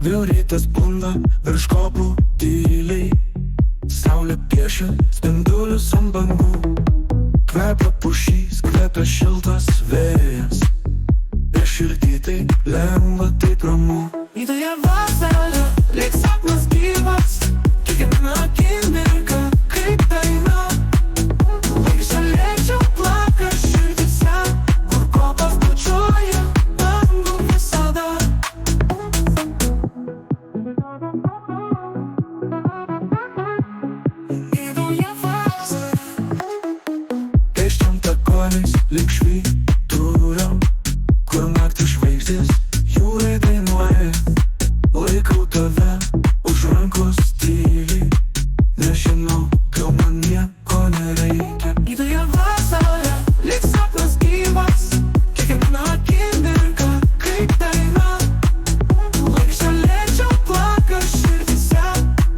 Vėl rytas bunda virš kopų tyliai. Saulė piešia spindulius ant bangų. Kvepia pušys, kvepia šiltas vėjas. Ir širdį tai lengva, taip ramu. Nidoje vasara, lyg sapnas gyvas. Kiekviena akimirka kaip daina. Lyg žalėčiau plaka širdyse, kur kopas bučiuoja dangų visada. Nidoje vasara, pėsčiom takoniais lyg švyturio, kur naktį žvaigždės jūrai dainuoja. Laikau tave už rankos tyliai, nežinau, gal man nieko nereikia. Nidoje vasara, lyg sapnas gyvas. Kiekviena akimirka kaip daina. Lyg žalėčiau plaka širdyse,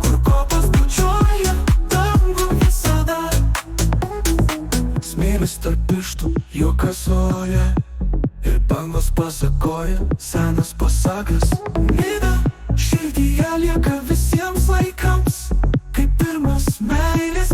kur kopas bučiuoja dangų visada. Smėlis tarp pirštų juokas oja, ir bangos pasakoja senas pasakas. Nida širdyje lieka visiems laikams, kaip pirmas meilės